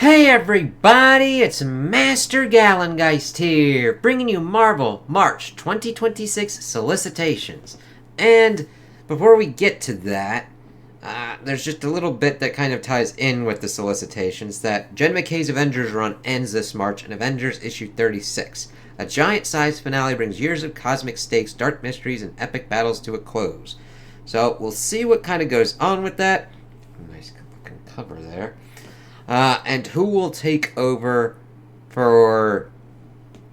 Hey everybody, it's Master Gallengeist here, bringing you Marvel March 2026 Solicitations. And before we get to that, there's just a little bit that kind of ties in with the solicitations that Jen McKay's Avengers run ends this March in Avengers issue 36. A giant-sized finale brings years of cosmic stakes, dark mysteries, and epic battles to a close. So we'll see what kind of goes on with that. Nice looking cover there. And who will take over for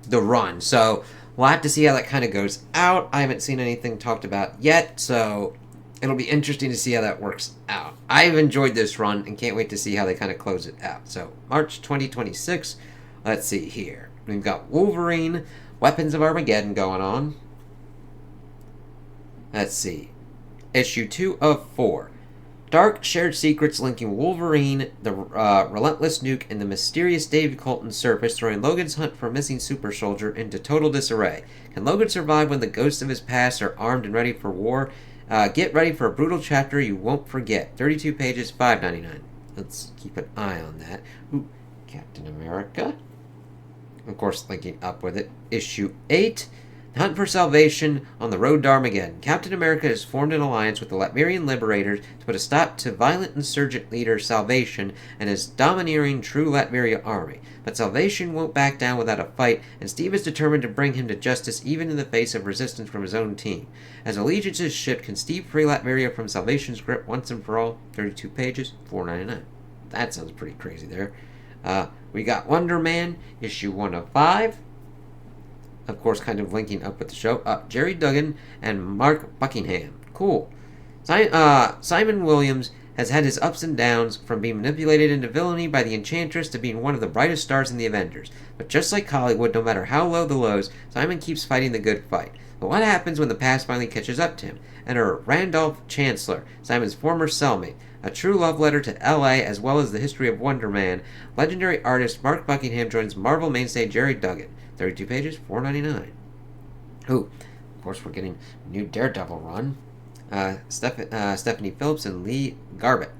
the run. So we'll have to see how that kind of goes out. I haven't seen anything talked about yet, so it'll be interesting to see how that works out. I've enjoyed this run and can't wait to see how they kind of close it out. So March 2026, let's see here. We've got Wolverine, Weapons of Armageddon going on. Let's see. Issue 2 of 4. Dark shared secrets linking Wolverine, the relentless Nuke, and the mysterious Dave Colton surface, throwing Logan's hunt for a missing super soldier into total disarray. Can Logan survive when the ghosts of his past are armed and ready for war? Get ready for a brutal chapter you won't forget. 32 pages, $5.99. Let's keep an eye on that. Ooh, Captain America. Of course, linking up with it. Issue 8. The hunt for salvation on the road to Armageddon. Captain America has formed an alliance with the Latvian liberators to put a stop to violent insurgent leader Salvation and his domineering true Latvian army. But Salvation won't back down without a fight, and Steve is determined to bring him to justice even in the face of resistance from his own team. As allegiances shift, can Steve free Latveria from Salvation's grip once and for all? 32 pages, $4.99. That sounds pretty crazy there. We got Wonder Man, issue 1 of 5. Of course, kind of linking up with the show. Jerry Duggan and Mark Buckingham. Cool. Simon Williams has had his ups and downs, from being manipulated into villainy by the Enchantress to being one of the brightest stars in the Avengers. But just like Hollywood, no matter how low the lows, Simon keeps fighting the good fight. But what happens when the past finally catches up to him? Enter Randolph Chancellor, Simon's former cellmate. A true love letter to L.A. as well as the history of Wonder Man. Legendary artist Mark Buckingham joins Marvel mainstay Jerry Duggan. 32 pages, $4.99. Ooh, of course, we're getting a new Daredevil run. Stephanie Phillips and Lee Garbett.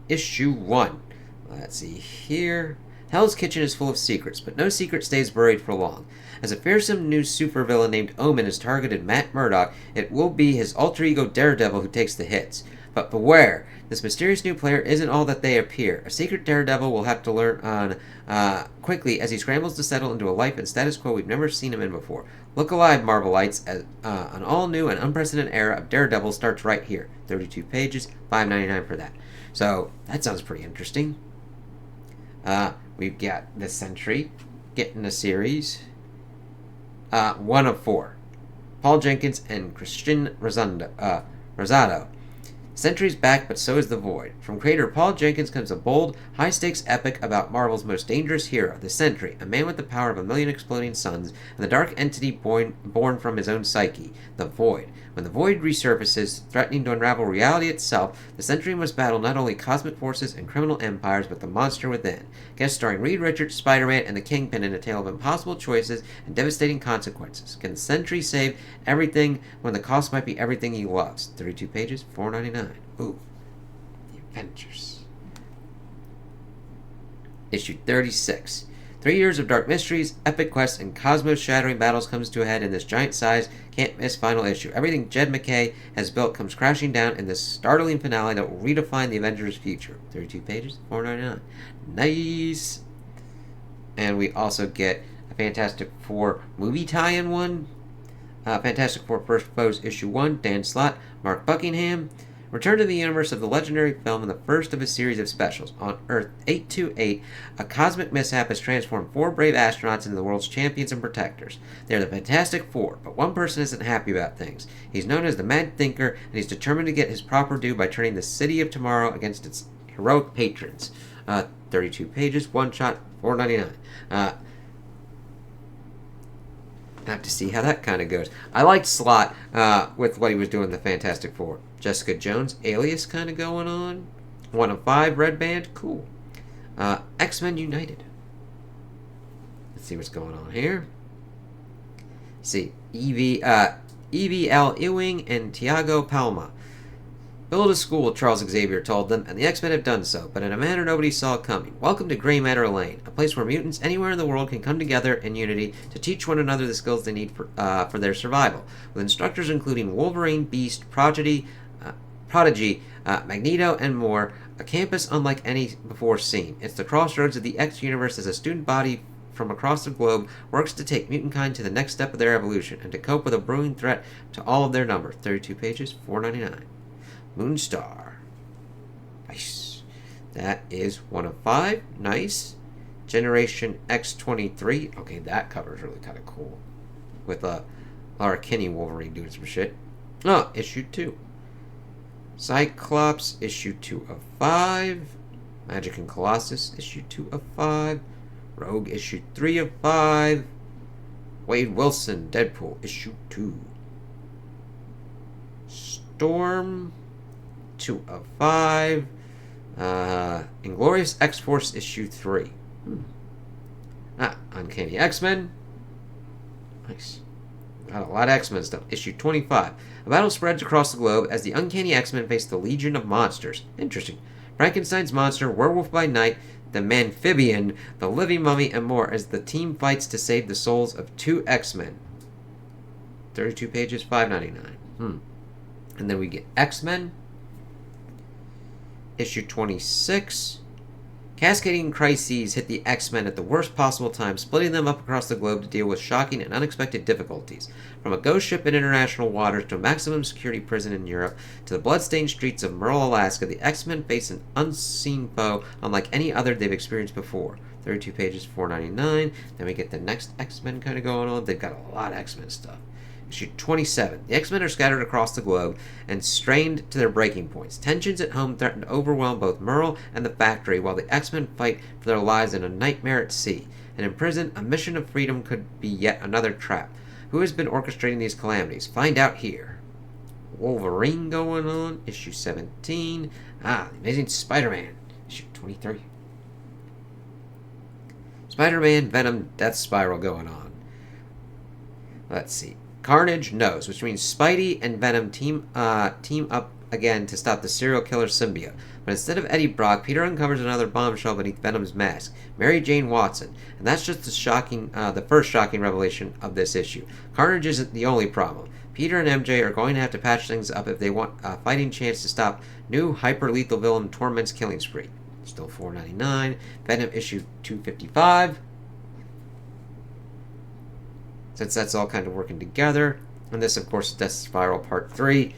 Issue 1. Let's see here. Hell's Kitchen is full of secrets, but no secret stays buried for long. As a fearsome new supervillain named Omen has targeted Matt Murdock, it will be his alter ego Daredevil who takes the hits. But beware, this mysterious new player isn't all that they appear. A secret Daredevil will have to learn on quickly as he scrambles to settle into a life and status quo we've never seen him in before. Look alive, Marvelites, as an all-new and unprecedented era of Daredevil starts right here. 32 pages, $5.99 for that. So, that sounds pretty interesting. We've got the Sentry getting a series. 1 of 4. Paul Jenkins and Christian Rosado. Sentry's back, but so is the Void. From creator Paul Jenkins comes a bold, high-stakes epic about Marvel's most dangerous hero, the Sentry, a man with the power of a million exploding suns, and the dark entity born from his own psyche, the Void. When the Void resurfaces, threatening to unravel reality itself, the Sentry must battle not only cosmic forces and criminal empires, but the monster within. Guest starring Reed Richards, Spider-Man, and the Kingpin in a tale of impossible choices and devastating consequences. Can the Sentry save everything when the cost might be everything he loves? 32 pages, $4.99. Ooh, The Avengers. Issue 36. 3 years of dark mysteries, epic quests, and cosmos-shattering battles comes to a head in this giant-sized, can't-miss final issue. Everything Jed McKay has built comes crashing down in this startling finale that will redefine the Avengers' future. 32 pages, $4.99. Nice! And we also get a Fantastic Four movie tie-in one. Fantastic Four First Foes Issue 1, Dan Slott, Mark Buckingham. Return to the universe of the legendary film in the first of a series of specials. On Earth 828, a cosmic mishap has transformed 4 brave astronauts into the world's champions and protectors. They are the Fantastic Four, but one person isn't happy about things. He's known as the Mad Thinker, and he's determined to get his proper due by turning the City of Tomorrow against its heroic patrons. 32 pages, one shot, $4.99. Have to see how that kind of goes. I liked Slott with what he was doing in the Fantastic Four. Jessica Jones, Alias kind of going on. 1 of 5, Red Band, cool. X-Men United. Let's see what's going on here. Let's see, Evie L. Ewing and Tiago Palma. Build a school, Charles Xavier told them, and the X-Men have done so, but in a manner nobody saw coming. Welcome to Grey Matter Lane, a place where mutants anywhere in the world can come together in unity to teach one another the skills they need for their survival, with instructors including Wolverine, Beast, Prodigy, Magneto, and more. A campus unlike any before seen. It's the crossroads of the X universe as a student body from across the globe works to take mutant kind to the next step of their evolution and to cope with a brewing threat to all of their number. 32 pages, $4.99. Moonstar. Nice. That is 1 of 5. Nice. Generation X-23. Okay, that cover is really kind of cool. With Lara Kinney Wolverine doing some shit. Oh, issue 2. Cyclops, issue 2 of 5. Magic and Colossus, issue 2 of 5. Rogue, issue 3 of 5. Wade Wilson, Deadpool, issue 2. Storm, 2 of 5. Inglorious X-Force, issue 3. Uncanny X-Men. Nice. Got a lot of X-Men stuff. Issue 25. A battle spreads across the globe as the Uncanny X-Men face the Legion of Monsters. Interesting. Frankenstein's monster, Werewolf by Night, the Mamphibian, the Living Mummy, and more as the team fights to save the souls of 2 X-Men. 32 pages, $5.99. And then we get X-Men. Issue 26. Cascading crises hit the X-Men at the worst possible time, splitting them up across the globe to deal with shocking and unexpected difficulties. From a ghost ship in international waters to a maximum security prison in Europe to the bloodstained streets of Merle, Alaska, the X-Men face an unseen foe unlike any other they've experienced before. 32 pages, $4.99. Then we get the next X-Men kind of going on. They've got a lot of X-Men stuff. Issue 27. The X-Men are scattered across the globe and strained to their breaking points. Tensions at home threaten to overwhelm both Merle and the Factory while the X-Men fight for their lives in a nightmare at sea. And in prison, a mission of freedom could be yet another trap. Who has been orchestrating these calamities? Find out here. Wolverine going on. Issue 17. The Amazing Spider-Man. Issue 23. Spider-Man, Venom, Death Spiral going on. Let's see. Carnage knows, which means Spidey and Venom team up again to stop the serial killer symbiote. But instead of Eddie Brock, Peter uncovers another bombshell beneath Venom's mask, Mary Jane Watson. And that's just the first shocking revelation of this issue. Carnage isn't the only problem. Peter and MJ are going to have to patch things up if they want a fighting chance to stop new hyper-lethal villain Torment's killing spree. Still $4.99. Venom issue 255. Since that's all kind of working together. And this, of course, is Death Spiral Part 3.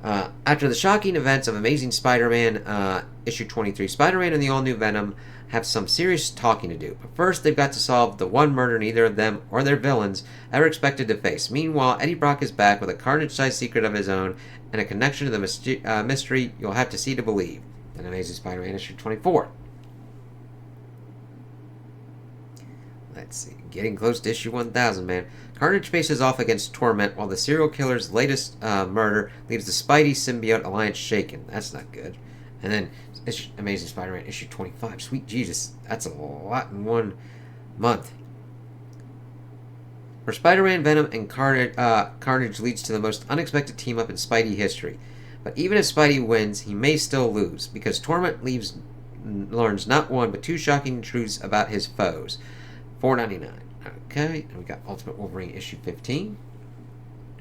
After the shocking events of Amazing Spider-Man, issue 23, Spider-Man and the all-new Venom have some serious talking to do. But first, they've got to solve the one murder neither of them or their villains ever expected to face. Meanwhile, Eddie Brock is back with a Carnage-sized secret of his own and a connection to the mystery you'll have to see to believe. An Amazing Spider-Man issue 24. Let's see. Getting close to issue 1000, man. Carnage faces off against Torment while the serial killer's latest murder leaves the Spidey symbiote alliance shaken. That's not good. And then Amazing Spider-Man issue 25. Sweet Jesus. That's a lot in 1 month. For Spider-Man, Venom, and Carnage leads to the most unexpected team-up in Spidey history. But even if Spidey wins, he may still lose, because Torment learns not one but 2 shocking truths about his foes. $4.99. Okay, and we got Ultimate Wolverine issue 15.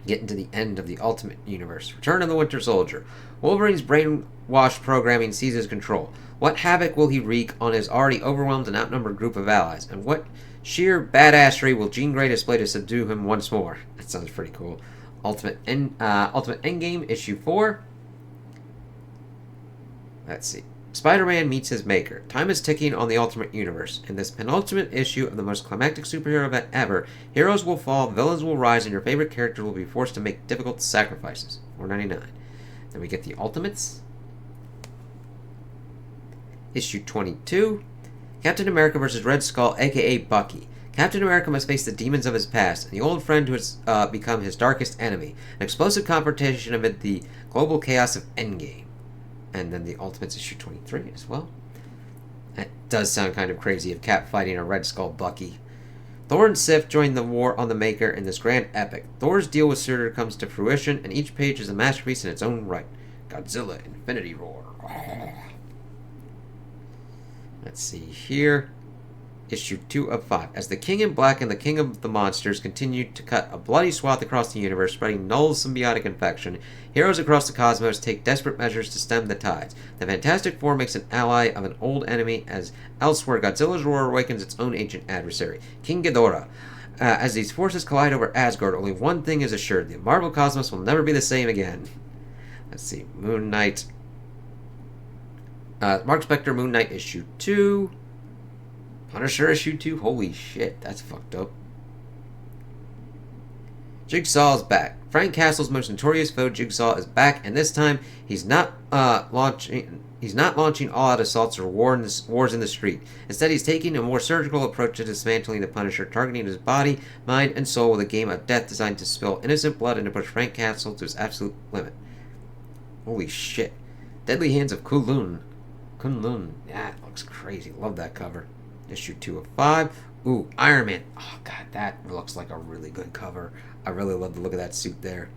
Getting to the end of the Ultimate Universe. Return of the Winter Soldier. Wolverine's brainwashed programming seizes control. What havoc will he wreak on his already overwhelmed and outnumbered group of allies? And what sheer badassery will Jean Grey display to subdue him once more? That sounds pretty cool. Ultimate Endgame issue 4. Let's see. Spider-Man meets his maker. Time is ticking on the Ultimate Universe. In this penultimate issue of the most climactic superhero event ever, heroes will fall, villains will rise, and your favorite character will be forced to make difficult sacrifices. $4.99. Then we get the Ultimates. Issue 22. Captain America vs. Red Skull, aka Bucky. Captain America must face the demons of his past and the old friend who has become his darkest enemy. An explosive confrontation amid the global chaos of Endgame. And then the Ultimates issue 23 as well. That does sound kind of crazy of Cap fighting a Red Skull Bucky. Thor and Sif join the war on the Maker in this grand epic. Thor's deal with Surtur comes to fruition, and each page is a masterpiece in its own right. Godzilla Infinity Roar. Let's see here. Issue 2 of 5. As the King in Black and the King of the Monsters continue to cut a bloody swath across the universe, spreading null symbiotic infection, heroes across the cosmos take desperate measures to stem the tides. The Fantastic Four makes an ally of an old enemy as elsewhere Godzilla's roar awakens its own ancient adversary, King Ghidorah. As these forces collide over Asgard, only one thing is assured: the Marvel cosmos will never be the same again. Let's see. Moon Knight. Mark Spector, Moon Knight, issue 2. Punisher, issue 2. Holy shit, that's fucked up. Jigsaw's back. Frank Castle's most notorious foe, Jigsaw, is back, and this time he's not launching all-out assaults or wars in the street. Instead, he's taking a more surgical approach to dismantling the Punisher, targeting his body, mind, and soul with a game of death designed to spill innocent blood and to push Frank Castle to his absolute limit. Holy shit. Deadly Hands of Kunlun. Yeah, it looks crazy. Love that cover. Issue 2 of 5. Ooh, Iron Man. Oh, God, that looks like a really good cover. I really love the look of that suit there.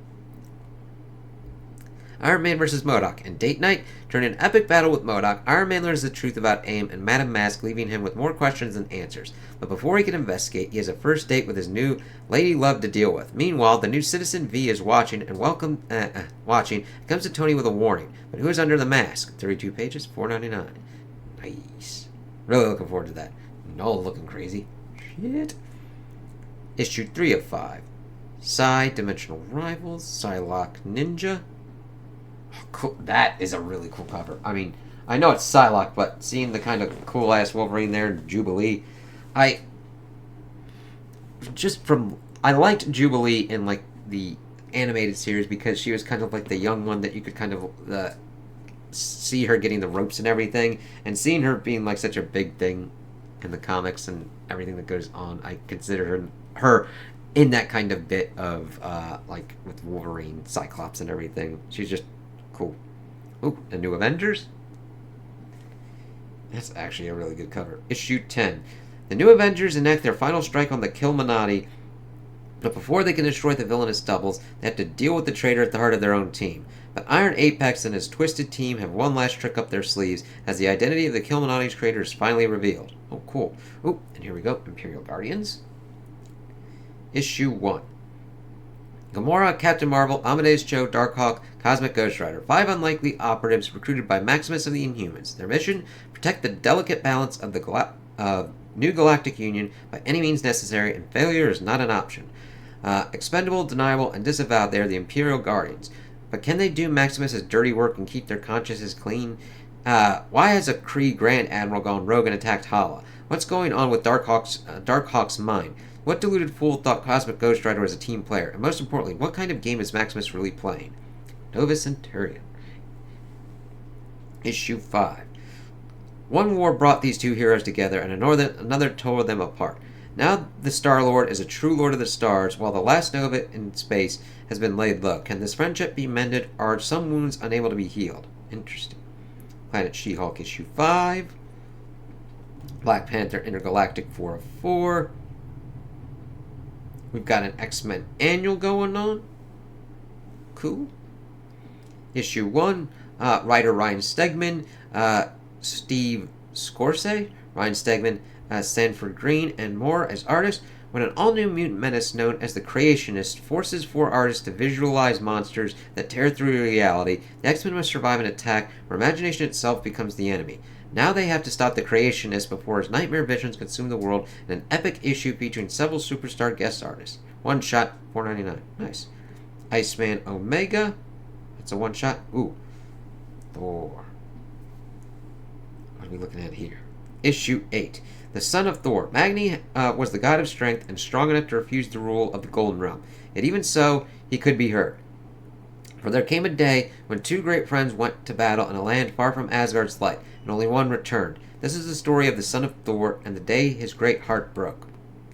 Iron Man vs. MODOK. In Date Night, during an epic battle with MODOK, Iron Man learns the truth about AIM and Madame Mask, leaving him with more questions than answers. But before he can investigate, he has a first date with his new lady love to deal with. Meanwhile, the new Citizen V is watching and comes to Tony with a warning. But who is under the mask? 32 pages, $4.99. Nice. Really looking forward to that. Null looking crazy. Shit. Issue 3 of 5. Psy Dimensional Rivals, Psylocke Ninja. Oh, cool. That is a really cool cover. I mean, I know it's Psylocke, but seeing the kind of cool ass Wolverine there in Jubilee, I liked Jubilee in like the animated series because she was kind of like the young one that you could kind of see her getting the ropes and everything, and seeing her being like such a big thing in the comics and everything that goes on, I consider her in that kind of bit of like with Wolverine, Cyclops, and everything. She's just cool. Ooh, a New Avengers? That's actually a really good cover. Issue 10. The New Avengers enact their final strike on the Killminati, but before they can destroy the villainous doubles, they have to deal with the traitor at the heart of their own team. But Iron Apex and his twisted team have one last trick up their sleeves as the identity of the Killminati's traitor is finally revealed. Oh, cool. Oh, and here we go. Imperial Guardians. Issue 1. Gamora, Captain Marvel, Amadeus Cho, Darkhawk, Cosmic Ghost Rider. 5 unlikely operatives recruited by Maximus of the Inhumans. Their mission: protect the delicate balance of the new Galactic Union by any means necessary, and failure is not an option. Expendable, deniable, and disavowed, they are the Imperial Guardians. But can they do Maximus' dirty work and keep their consciences clean? Why has a Kree Grand Admiral gone rogue and attacked Hala? What's going on with Darkhawk's mind? What deluded fool thought Cosmic Ghost Rider was a team player? And most importantly, what kind of game is Maximus really playing? Nova Centurion. Issue 5. One war brought these two heroes together, and another tore them apart. Now the Star-Lord is a true Lord of the Stars, while the last Nova in space has been laid low. Can this friendship be mended, or are some wounds unable to be healed? Interesting. Planet She-Hulk, issue 5. Black Panther Intergalactic 4 of 4. We've got an X-Men annual going on. Cool. Issue 1. Writer Ryan Stegman. Steve Scorsese. Ryan Stegman. Sanford Green, and more as artists. When an all-new mutant menace known as the Creationist forces 4 artists to visualize monsters that tear through reality, the X-Men must survive an attack where imagination itself becomes the enemy. Now they have to stop the Creationist before his nightmare visions consume the world in an epic issue featuring several superstar guest artists. One shot, $4.99. Nice. Iceman Omega. That's a one shot. Ooh. Thor. What are we looking at here? Issue 8. The son of Thor. Magni was the god of strength and strong enough to refuse the rule of the Golden Realm. Yet even so, he could be hurt. For there came a day when 2 great friends went to battle in a land far from Asgard's light, and only one returned. This is the story of the son of Thor and the day his great heart broke.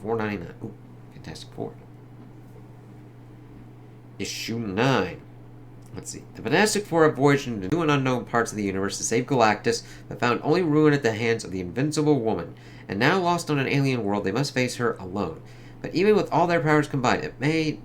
$4.99. Ooh, Fantastic Four. Issue 9. Let's see. The Fantastic Four have voyaged into new and unknown parts of the universe to save Galactus, but found only ruin at the hands of the Invincible Woman. And now lost on an alien world, they must face her alone. But even with all their powers combined, it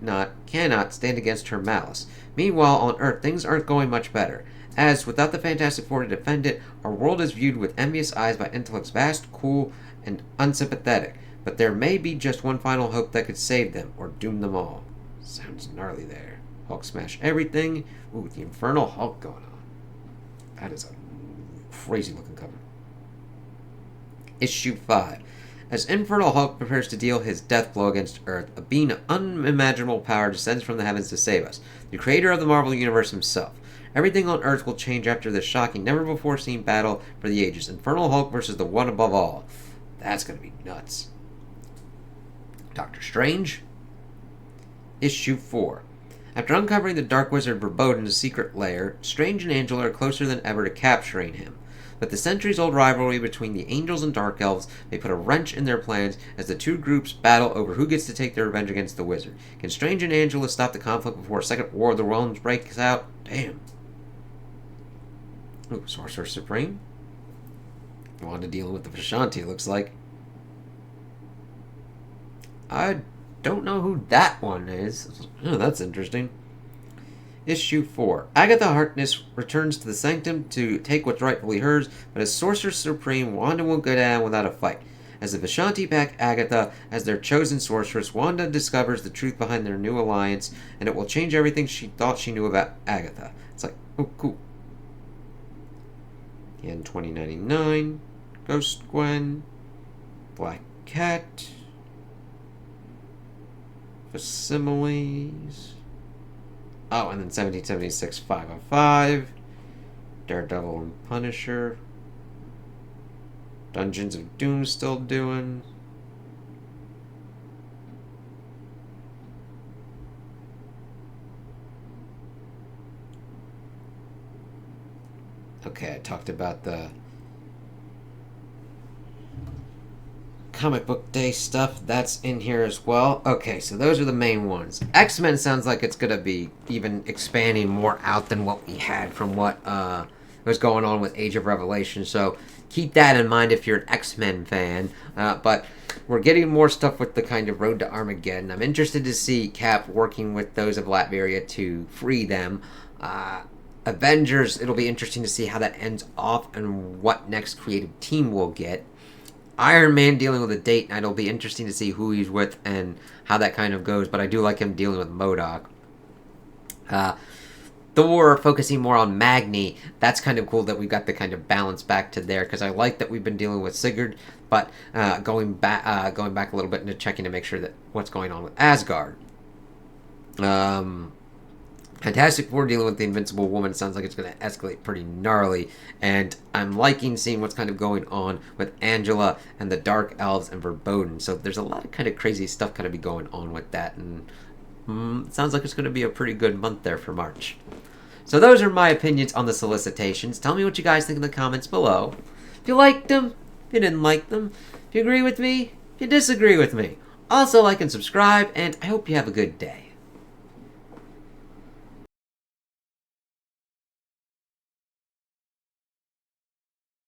cannot stand against her malice. Meanwhile, on Earth, things aren't going much better. As, without the Fantastic Four to defend it, our world is viewed with envious eyes by intellects vast, cool, and unsympathetic. But there may be just one final hope that could save them, or doom them all. Sounds gnarly there. Hulk smash everything. Ooh, the Infernal Hulk going on. That is a crazy looking cover. Issue 5. As Infernal Hulk prepares to deal his death blow against Earth, a being of unimaginable power descends from the heavens to save us. The creator of the Marvel Universe himself. Everything on Earth will change after this shocking, never-before-seen battle for the ages. Infernal Hulk versus the one above all. That's going to be nuts. Doctor Strange. Issue 4. After uncovering the Dark Wizard Verboten's secret lair, Strange and Angela are closer than ever to capturing him. But the centuries-old rivalry between the Angels and Dark Elves may put a wrench in their plans as the two groups battle over who gets to take their revenge against the Wizard. Can Strange and Angela stop the conflict before a second War of the Realms breaks out? Damn. Ooh, Sorcerer Supreme. Wanda dealing with the Vishanti, looks like. I don't know who that one is. Oh, that's interesting. Issue 4. Agatha Harkness returns to the Sanctum to take what's rightfully hers, but as Sorcerer Supreme, Wanda won't go down without a fight. As the Vishanti back Agatha as their chosen sorceress, Wanda discovers the truth behind their new alliance, and it will change everything she thought she knew about Agatha. It's like, oh, cool. And 2099, Ghost Gwen, Black Cat, Facsimiles. Oh, and then 1776 505, Daredevil and Punisher, Dungeons of Doom still doing. Okay, I talked about the comic book day stuff. That's in here as well. Okay, so those are the main ones. X-Men sounds like it's going to be even expanding more out than what we had from what was going on with Age of Revelation. So keep that in mind if you're an X-Men fan. But we're getting more stuff with the kind of Road to Armageddon. I'm interested to see Cap working with those of Latveria to free them. Avengers, it'll be interesting to see how that ends off and what next creative team we'll get. Iron Man dealing with a date night, it'll be interesting to see who he's with and how that kind of goes, but I do like him dealing with MODOK. Thor focusing more on Magni, that's kind of cool that we've got the kind of balance back to there, because I like that we've been dealing with Sigurd, but going back a little bit into checking to make sure that what's going on with Asgard. Fantastic Four dealing with the Invincible Woman sounds like it's going to escalate pretty gnarly, and I'm liking seeing what's kind of going on with Angela and the Dark Elves and Verboten. So there's a lot of kind of crazy stuff kind of be going on with that, and it sounds like it's going to be a pretty good month there for March. So those are my opinions on the solicitations. Tell me what you guys think in the comments below. If you liked them, if you didn't like them, if you agree with me, if you disagree with me. Also like and subscribe, and I hope you have a good day.